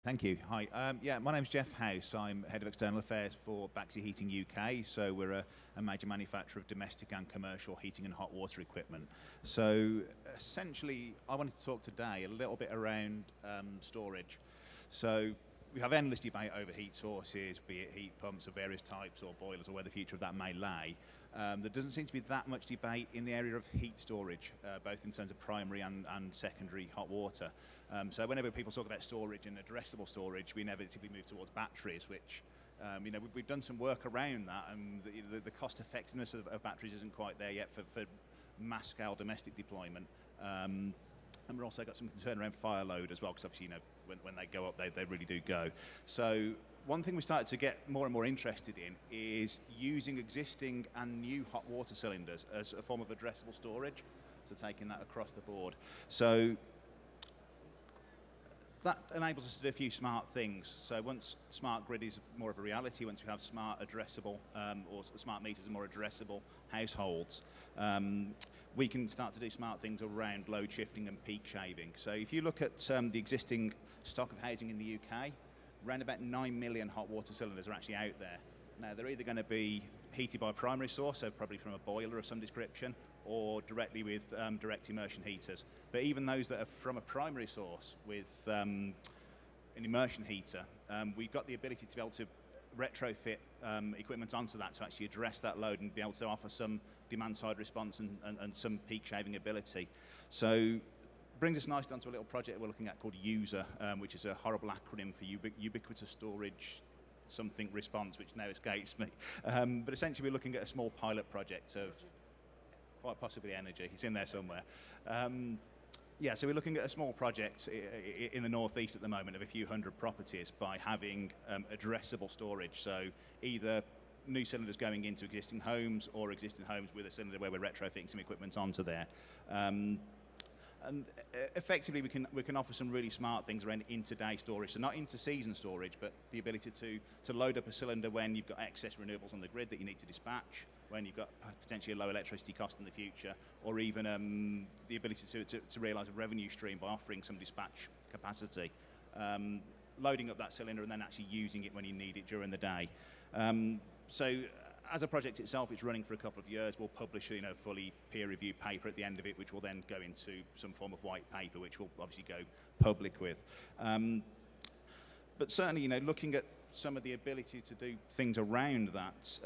Thank you. Hi. Yeah, my name's Jeff House. I'm Head of External Affairs for Baxi Heating UK. So we're a major manufacturer of domestic and commercial heating and hot water equipment. So essentially, I wanted to talk today a little bit around storage. So we have endless debate over heat sources, be it heat pumps of various types or boilers or where the future of that may lay. There doesn't seem to be that much debate in the area of heat storage, both in terms of primary and secondary hot water. So whenever people talk about storage and addressable storage, we inevitably move towards batteries, which we've done some work around that, and the cost effectiveness of batteries isn't quite there yet for mass scale domestic deployment. And we've also got some concern around fire load as well, because obviously, when they go up, they really do go. So one thing we started to get more and more interested in is using existing and new hot water cylinders as a form of addressable storage, so taking that across the board. So that enables us to do a few smart things. So once smart grid is more of a reality, once we have smart addressable or smart meters and more addressable households, we can start to do smart things around load shifting and peak shaving. So if you look at the existing stock of housing in the UK, around about 9 million hot water cylinders are actually out there. Now, they're either going to be heated by a primary source, so probably from a boiler of some description, or directly with direct immersion heaters. But even those that are from a primary source with an immersion heater, we've got the ability to be able to retrofit equipment onto that to actually address that load and be able to offer some demand-side response and some peak shaving ability. So brings us nicely onto a little project we're looking at called USER, which is a horrible acronym for ubiquitous storage something response, which now escapes me. But essentially we're looking at a small pilot project of quite possibly energy. It's in there somewhere. Yeah, so we're looking at a small project in the northeast at the moment of a few hundred properties by having addressable storage. So either new cylinders going into existing homes or existing homes with a cylinder where we're retrofitting some equipment onto there. And effectively, we can offer some really smart things around intraday storage. So not inter-season storage, but the ability to load up a cylinder when you've got excess renewables on the grid that you need to dispatch, when you've got potentially a low electricity cost in the future, or even the ability to realise a revenue stream by offering some dispatch capacity. Loading up that cylinder and then actually using it when you need it during the day. So as a project itself, it's running for a couple of years. We'll publish a fully peer-reviewed paper at the end of it, which will then go into some form of white paper, which we'll obviously go public with. But certainly, looking at some of the ability to do things around that,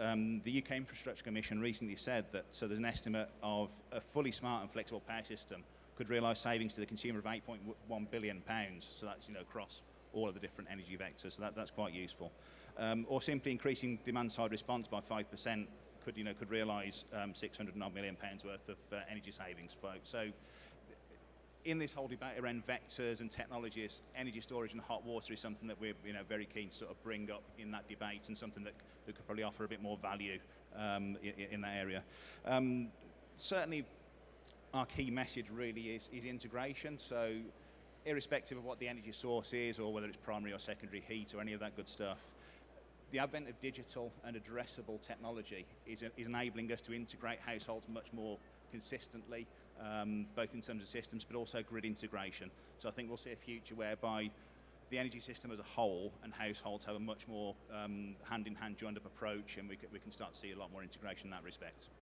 the UK Infrastructure Commission recently said that there's an estimate of a fully smart and flexible power system could realise savings to the consumer of £8.1 billion. So that's across all of the different energy vectors, so that's quite useful. Or simply increasing demand-side response by 5% could realise £600 million worth of energy savings. So in this whole debate around vectors and technologies, energy storage and hot water is something that we're very keen to sort of bring up in that debate, and something that could probably offer a bit more value in that area. Certainly, our key message really is integration. So irrespective of what the energy source is, or whether it's primary or secondary heat or any of that good stuff, the advent of digital and addressable technology is enabling us to integrate households much more consistently, both in terms of systems but also grid integration. So I think we'll see a future whereby the energy system as a whole and households have a much more hand-in-hand joined-up approach, and we can start to see a lot more integration in that respect.